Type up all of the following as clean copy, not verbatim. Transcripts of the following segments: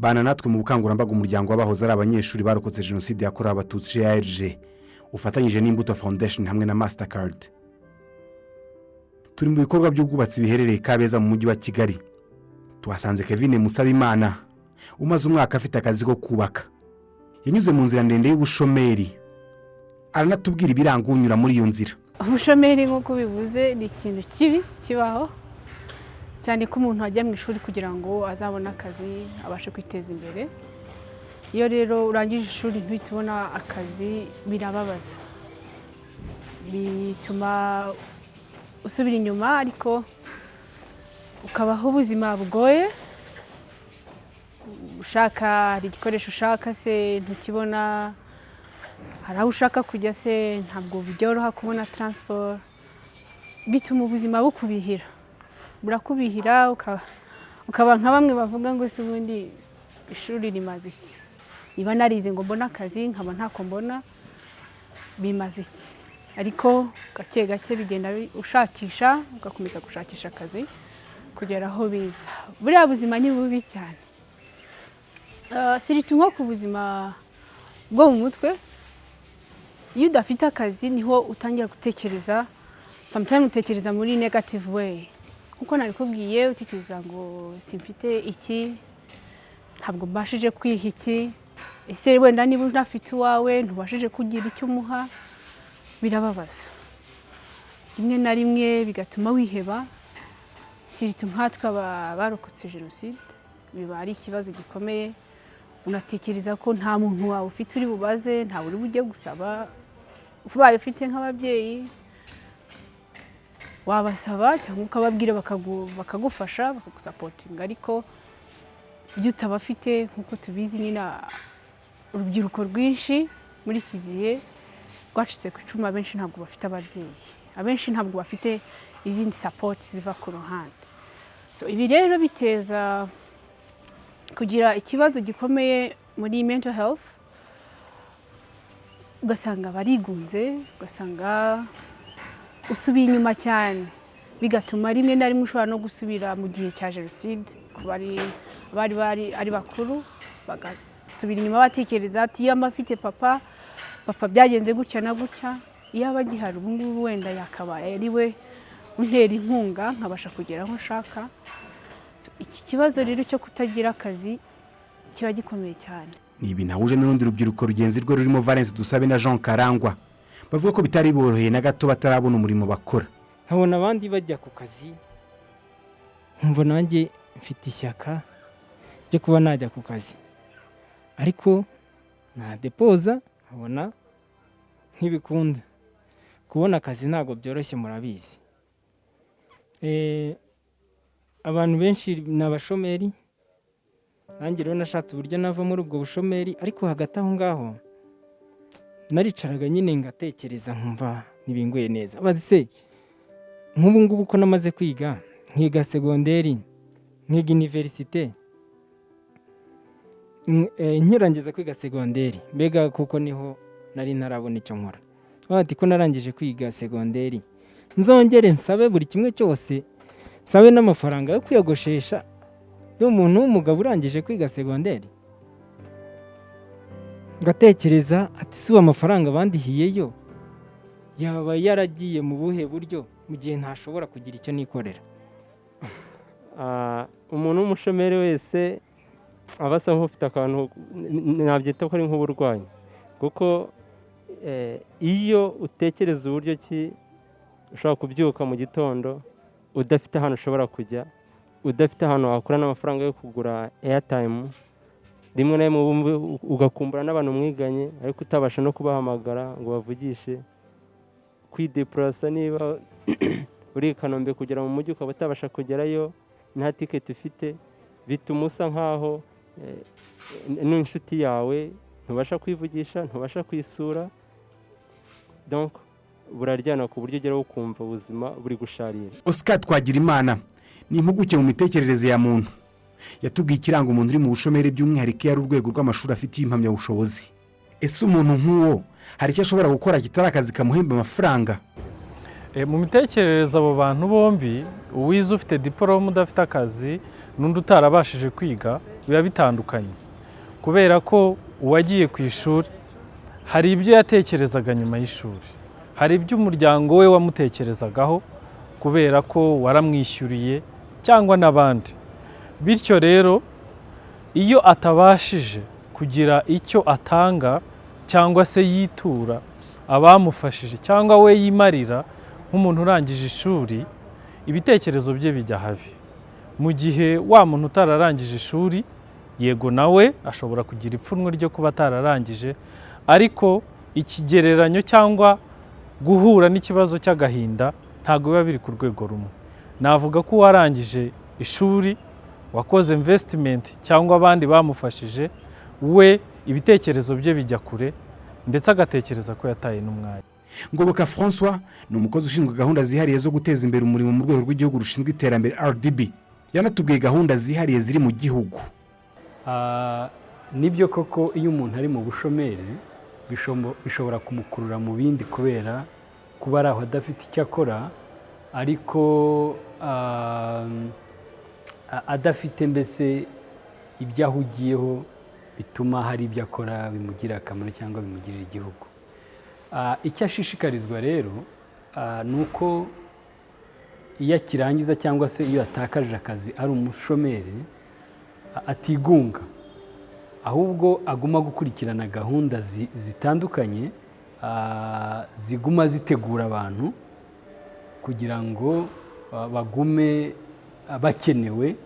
bana natwe mu bukangurambaga umuryango w'abahoze ari abanyeshuri barokotse jenoside yakorewe abatutsi JRG ufatanyije n'Imbuto Foundation hamwe na Mastercard. Turi mu bikorwa by'ubwubatsi biherereye Kabeza mu mujyi wa Kigali. Tuhasanze Kevin Musabimana umaze umwaka afite akazi ko kubaka. Yanyuze mu nzira ndende y'ubushomeri. Aranatubwira ibiranga unyura muri iyo nzira. Ubushomeri nk'uko bivuze ni ikintu kibi kibaho cyane ko umuntu ajya mu ishuri kugira ngo azabone akazi abashe kwiteza imbere. Iyo rero urangije ishuri ntitubona akazi birababaza, bituma usubira inyuma ariko ukabaho ubuzima bugoye. Ushaka hari igikoresho ushaka se ntukibona, hari aho ushaka kujya se ntabwo byoroha kubona transport, bituma ubuzima bukubihira, burakubihira ukaba nka bamwe bavuga ngo se ubundi ishuri rimaze iki, niba narize ngo mbona akazi nkaba ntako mbona bimaze iki. Ariko gake gake bigenda ushakisha, ugakomeza gushakisha akazi kugera aho biza. Buriya buzima ni bubi cyane, siritu nko ku buzima bwo mu mutwe. Iyo udafite akazi niho utangira gutekereza, sometimes utekereza muri negative way. Kuko narikubwiye utekereza ngo simfite iki, ntabwo mbashije kwiha iki, ese wenda niba unafite uwawe ntubashije kugira icyo umuha, birababaza. Rimwe na rimwe bigatuma wiheba. Siritu nkatwe barokotse jenoside biba ari ikibazo gikomeye. Unatekereza ko nta muntu wawe ufite uri bubaze, nta uri bujye gusaba. Ubaye ufite nk'ababyeyi wabasaba cyangwa ukababwira bakagufasha bakagusapotinga. Ariko iyo utabafite nk'uko tubizi nyine urubyiruko rwinshi muri iki gihe rwacitse ku icumu, abenshi ntabwo bafite ababyeyi, abenshi ntabwo bafite izindi support ziva ku ruhande. Ibi rero biteza kugira ikibazo gikomeye muri mental health. Ugasanga barigunze, ugasanga usubiye inyuma cyane, bigatuma rimwe na rimwe ushobora no gusubira mu gihe cya jenoside ku bari ari bakuru, bagasubira inyuma batekereza ati iyo amafite papa byagenze gutya na gutya, iyo abagihari ubu ngubu wenda yakabaye ari we untera inkunga nkabasha kugera aho nshaka. Iki kibazo rero cyo kutagira akazi kiba gikomeye cyane. Ni ibi nahuje n'urundi rubyiruko rugenzi rwo rurimo Valence Dusabe na Jean Karangwa, bavuga ko bitari boroheye na gato batarabona umurimo bakora. Nkabona abandi bajya ku kazi, nkumva nanjye mfite ishyaka ryo kuba najya ku kazi, ariko nta depoza nkabona ntibikunda. Kubona akazi ntabwo byoroshye, murabizi. Abantu benshi ni abashomeri, nanjye rero nashatse uburyo nava muri ubwo bushomeri. Ariko hagati aho ngaho naricaraga nyine ngatekereza nkumva ntibingoye neza. Bazi se nk'ubu ngubu ko namaze kwiga, nkiga segonderi, nkiga universite, nkirangiza kwiga segonderi, mbega kuko niho nari ntarabona icyo nkora. Bati ko narangije kwiga segonderi nzongere nsabe buri kimwe cyose, sabe n'amafaranga yo kwiyogoshesha y'umuntu w'umugabo urangije kwiga segonderi. Ngatekereza ati si amafaranga bandihiyeyo yaba yaragiye mu buhe buryo mu gihe ntashobora kugira icyo nikorera. Umuntu w'umushomeri wese aba asa nk'ufite akantu nabyita ko ari nk'uburwayi, kuko iyo utekereza uburyo ki ushobora kubyuka mu gitondo udafite ahantu ushobora kujya, udafite ahantu wakura n'amafaranga yo kugura airtime, rimwe na rimwe ugakumbura n'abantu mwiganye ariko utabasha no kubahamagara ngo bavugishe, kwideplasa niba uri i Kanombe kugera mu mujyi ukaba utabasha kugerayo nta ticket ufite, bituma usa nkaho n'inshuti yawe ntubasha kwivugisha, ntubasha kwisura. Donc buraryana ku buryo ugeraho ukumva ubuzima buri gusharira. Oscar Twagirimana ni impuguke mu mitekerereze ya muntu. Yatubwiye ikiranga umuntu uri mu bushomeri by'umwihariko yari urwego rw'amashuri afite impamyabushobozi. Ese umuntu nk'uwo hari icyo ashobora gukora kitari akazi kamuhemba amafaranga? Mu mitekerereze abo bantu bombi, uwize ufite diporome udafite akazi n'undi utarabashije kwiga biba bitandukanye, kubera ko uwagiye ku ishuri hari ibyo yatekerezaga nyuma y'ishuri, hari ibyo umuryango we wamutekerezagaho kubera ko waramwishyuriye cyangwa n'abandi. Bityo rero iyo atabashije kugira icyo atanga cyangwa se yitura abamufashije cyangwa we yimarira nk'umuntu urangije ishuri, ibitekerezo bye bijya habi. Mu gihe wa muntu utararangije ishuri, yego nawe ashobora kugira ipfunwe ryo kuba atararangije, ariko ikigereranyo cyangwa guhura n'ikibazo cy'agahinda ntabwo biba biri ku rwego rumwe. Navuga ko uwarangije ishuri, wakoze investment cyangwa abandi bamufashije, we ibitekerezo bye bijya kure ndetse agatekereza ko yataye n'umwanya. Ngoboka François ni umukozi ushinzwe gahunda zihariye zo guteza imbere umurimo mu rwego rw'igihugu rushinzwe iterambere RDB. Yanatubwiye gahunda zihariye ziri mu gihugu. Nibyo koko iyo umuntu ari mu bushomeri bishobora kumukurura mu bindi kubera kuba ari aho adafite icyo akora, ariko adafite mbese ibyo ahugiyeho bituma hari ibyo akora bimugirira akamaro cyangwa bimugirira igihugu. Icyo ashishikarizwa rero ni uko iyo akirangiza cyangwa se iyo atakaje akazi ari umushomeri atigunga, ahubwo aguma gukurikirana gahunda zitandukanye ziguma zitegura abantu kugira ngo bagume bakenewe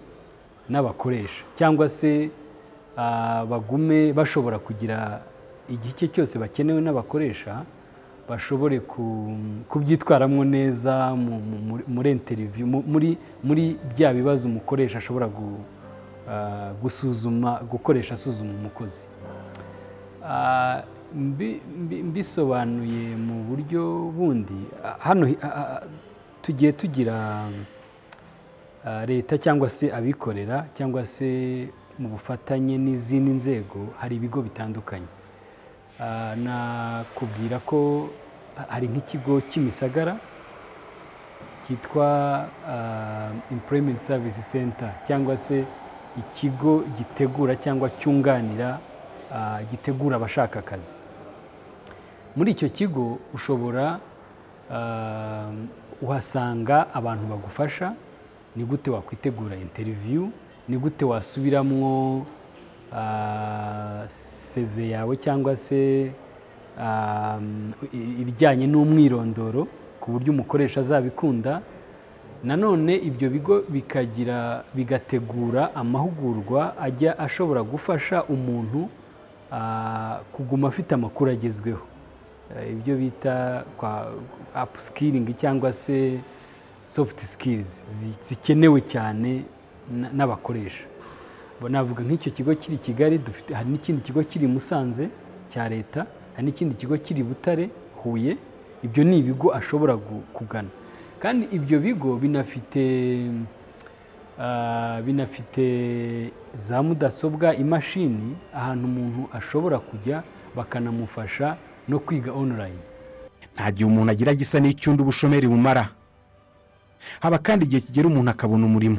n'abakoresha, cyangwa se bagume bashobora kugira igihe cyose bakenewe n'abakoresha, bashobore kubyitwaramo neza muri interview, muri bya bibazo umukoresha ashobora gusuzuma, gukoresha asuzuma umukozi. Mbisobanuye mu buryo bundi, hano tugiye tugira leta cyangwa se abikorera cyangwa se mu bufatanye n'izindi nzego, hari ibigo bitandukanye. Nakubwira ko hari nk'ikigo cy'imisagara cyitwa Employment Service Center, cyangwa se ikigo gitegura cyangwa cyunganira gitegura abashaka akazi. Muri icyo kigo ushobora uhasanga abantu bagufasha ni gute wakwitegura interview, ni gute wasubiramo CV yawe cyangwa se ibijyanye n'umwirondoro ku buryo umukoresha azabikunda. Nanone ibyo bigo bigategura amahugurwa ajya ashobora gufasha umuntu kuguma afite amakuru agezweho, ibyo bita upskilling cyangwa se soft skills zikenewe cyane n'abakoresha. Navuga nk'icyo kigo kiri Kigali, hari n'ikindi kigo kiri Musanze cya leta, hari n'ikindi kigo kiri Butare, Huye. Ibyo ni ibigo ashobora kugana, kandi ibyo bigo binafite za mudasobwa, imashini, ahantu umuntu ashobora kujya bakanamufasha no kwiga online. Nta gihe umuntu agira gisa n'icyundi ubushomeri bumara, haba kandi igihe kigera umuntu akabona umurimo.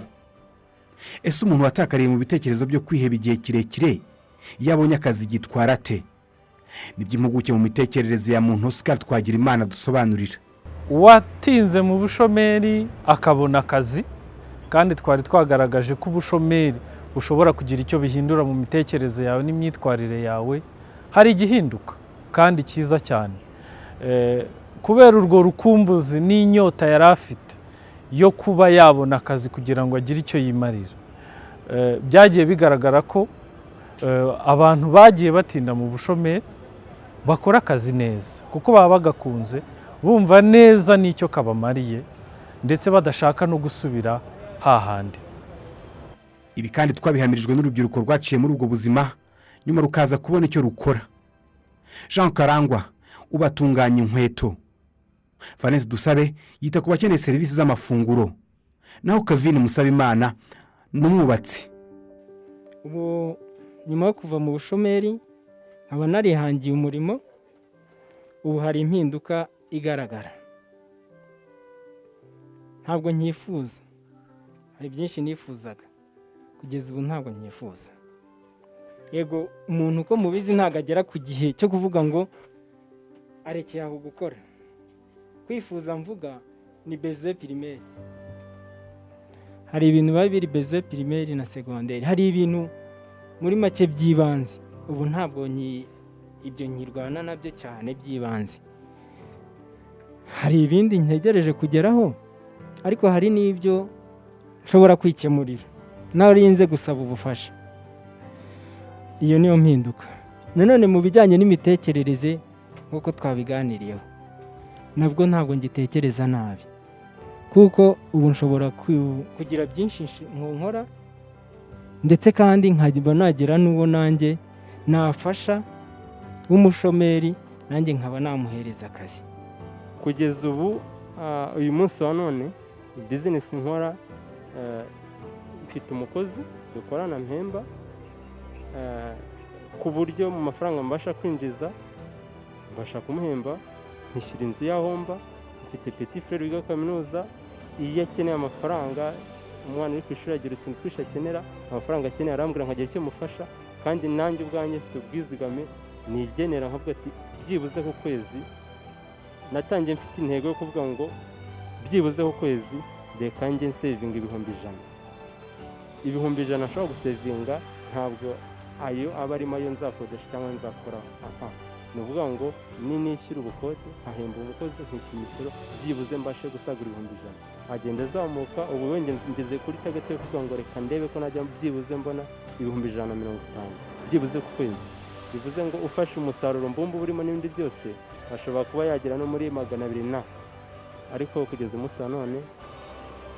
Ese umuntu watakariye mu bitekerezo byo kwiheba igihe kirekire iyo abonye akazi gitwara ate? Nibyo impuguke mu mitekerereze ya muntu Oscar Twagirimana dusobanurira. Uwatinze mu bushomeri akabona akazi, kandi twari twagaragaje ko ubushomeri bushobora kugira icyo bihindura mu mitekerereze yawe n'imyitwarire yawe, hari igihinduka kandi cyiza cyane. Kubera urwo rukumbuzi n'inyota yari afite yo kuba yabona akazi kugira ngo agire icyo yimarira, byagiye bigaragara ko abantu bagiye batinda mu bushomeri bakora akazi neza, kuko baba bagakunze, bumva neza n'icyo kabamariye, ndetse badashaka no gusubira hahandi. Ibi kandi twabihamirijwe n'urubyiruko rwaciye muri ubwo buzima nyuma rukaza kubona icyo rukora. Jean Karangwa ubatunganya inkweto, Vanessa Dusabe yita ku bakeneye serivisi z'amafunguro, naho Kevin Musabimana n'umwubatsi. Ubu nyuma yo kuva mu bushomeri nkaba narihangiye umurimo, ubu hari impinduka igaragara. ntabwo nyifuza, hari byinshi nifuzaga, kugeza ubu ntabwo nyifuza. Yego umuntu uko mubizi ntabwo agera ku gihe cyo kuvuga ngo arekeye aho gukora. Kwifuza mvuga ni besoin primaire. Hari ibintu biba biri besoin primaire na secondaire, hari ibintu muri make by'ibanze. Ubu ntabwo ibyo nkirwana nabyo cyane by'ibanze. Hari ibindi ntegereje kugeraho, ariko hari n'ibyo nshobora kwikemurira narinze gusaba ubufasha. Iyo niyo mpinduka. Nanone mu bijyanye n'imitekerereze nk'uko twabiganiriyeho, nabwo ntabwo ngitekereza nabi, kuko ubu nshobora kugira byinshi nkora, ndetse kandi nkajya nagira n'uwo nanjye nafasha w'umushomeri, nanjye nkaba namuhereza akazi. Kugeza ubu uyu munsi wa none bizinesi nkora, mfite umukozi dukorana mpemba, ku buryo mu mafaranga mbasha kwinjiza mbasha kumuhemba, nkishyura inzu y'ahomba. Mfite petit frère wiga kaminuza, iyo akeneye amafaranga, umwana uri ku ishuri agira utuntu twinshi akenera, amafaranga akeneye arambwira nkagira icyo mufasha, kandi nanjye ubwanjye mfite ubwizigame nigenera, nkavuga ati byibuze ku kwezi. Natangiye mfite intego yo kuvuga ngo byibuze ku kwezi reka njye nsevinga ibihumbi 100. Ibihumbi 100 nashobora gusevinga, ntabwo ayo aba arimo ayo nzakodesha cyangwa nzakoraho. Ni ukuvuga ngo nishyura ubukode, nkahemba umukozi, nkishyura imisoro, byibuze mbashe gusagura ibihumbi 100. Agenda azamuka, ubu wenda ngeze kuri target yo kuvuga ngo reka ndebe ko najya byibuze mbona ibihumbi 150 byibuze ku kwezi. Bivuze ngo ufashe umusaruro mbumbu burimo n'ibindi byose, ashobora kuba yagera no muri 200. Ariko kugeza umunsi wa none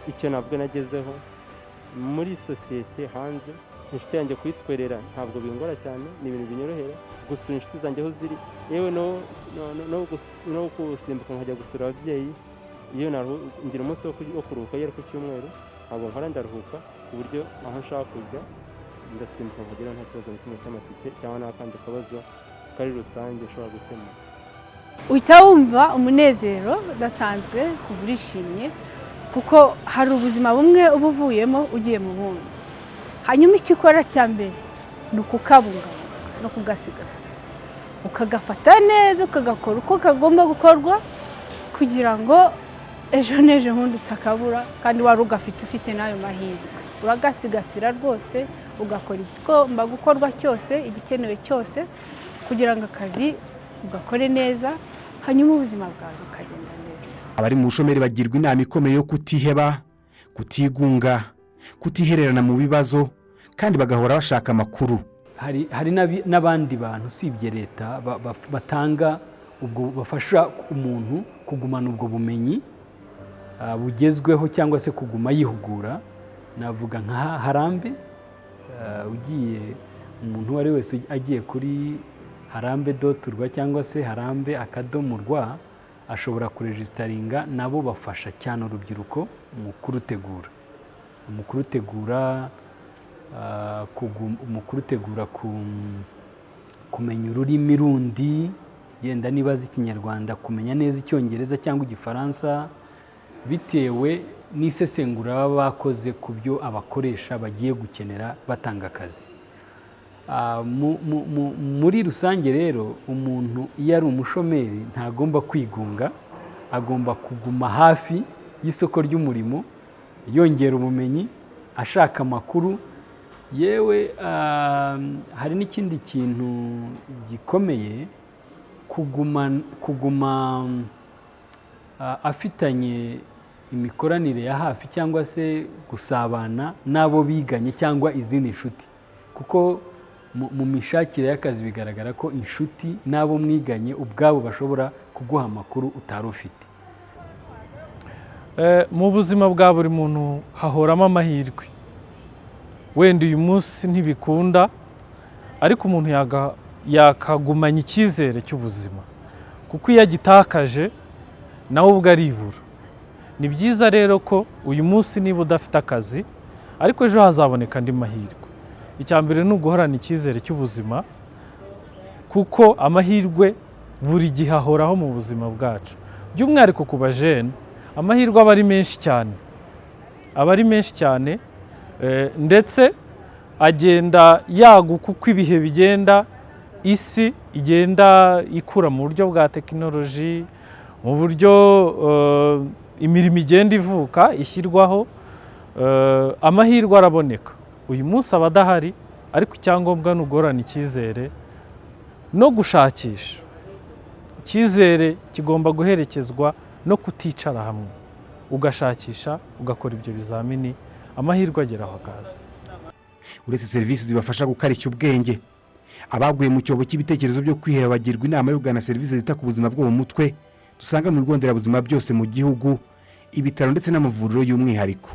icyo nabwo nagezeho muri sosiyete hanze, inshuti yanjye kuyitwerera ntabwo bingora cyane, ni ibintu binyorohera. Gusura inshuti zanjye aho ziri, yewe no gusimbuka nkajya gusura ababyeyi. Iyo ngira umunsi wo kuruhuka yari ku cyumweru, ntabwo nkora ndaruhuka, ku buryo aho nshaka kujya ndasimbuka nkagera nta kibazo na kimwe cy'amatike cyangwa n'akandi kabazo kari rusange ushobora gukemura. Uhita wumva umunezero udasanzwe, kuva urishimye, kuko hari ubuzima bumwe uba uvuyemo ugiye mu bundi. Hanyuma icyo ukora cya mbere ni ukukabungabunga no kugasigasira, ukagafata neza, ukagakora uko kagomba gukorwa, kugira ngo ejo n'ejo bundi utakabura, kandi wari ugafite ufite n'ayo mahirwe. Uragasigasira rwose, ugakora igomba gukorwa cyose, igikenewe cyose, kugira ngo akazi ugakore neza, hanyuma ubuzima bwawe bukagenda neza. Abari mu bushomeri bagirwa inama ikomeye yo kutiheba, kutigunga, kutihererana mu bibazo, kandi bagahora bashaka amakuru. Hari n'abandi bantu usibye leta batanga ubwo bafasha umuntu kugumana ubwo bumenyi bugezweho, cyangwa se kuguma yihugura. Navuga nka Harambe, ugiye umuntu uwo ari wese agiye kuri harambe.rwa cyangwa se harambe.rwa ashobora kuregisitaringa. Nabo bafasha cyane urubyiruko mu kurutegura, kumenya ururimi rundi, yenda niba azi Ikinyarwanda kumenya neza Icyongereza cyangwa Igifaransa, bitewe n'isesengura baba bakoze ku byo abakoresha bagiye gukenera batanga akazi. Muri rusange rero, umuntu iyo ari umushomeri ntagomba kwigunga, agomba kuguma hafi y'isoko ry'umurimo, yongera ubumenyi, ashaka amakuru. Yewe hari n'ikindi kintu gikomeye, kuguma afitanye imikoranire ya hafi, cyangwa se gusabana n'abo biganye cyangwa izindi nshuti, kuko mu mishakire y'akazi bigaragara ko inshuti n'abo mwiganye ubwabo bashobora kuguha amakuru utari ufite. Mu buzima bwa buri muntu hahoramo amahirwe. Wenda uyu munsi ntibikunda, ariko umuntu yakagumanya icyizere cy'ubuzima, kuko iyo agitakaje nawe ubwo aribura. Ni byiza rero ko uyu munsi niba udafite akazi, ariko ejo hazaboneka andi mahirwe. Icya mbere ni uguhorana icyizere cy'ubuzima, kuko amahirwe buri gihe ahoraho mu buzima bwacu. By'umwihariko ku bajene, amahirwe aba ari menshi cyane, ndetse agenda yaguka uko ibihe bigenda, isi igenda ikura mu buryo bwa tekinoloji, mu buryo imirimo igenda ivuka ishyirwaho, amahirwe araboneka. Uyu munsi aba adahari, ariko icyangombwa ni ugorana icyizere no gushakisha. Icyizere kigomba guherekezwa no kuticara hamwe, ugashakisha, ugakora ibyo bizamini, amahirwe ageraho akaza. Uretse serivisi zibafasha gukarishya ubwenge, abaguye mu cyobo cy'ibitekerezo byo kwiheba bagirwa inama yo kugana serivisi zita ku buzima bwo mu mutwe dusanga mu bigo nderabuzima byose mu gihugu, ibitaro ndetse n'amavuriro y'umwihariko.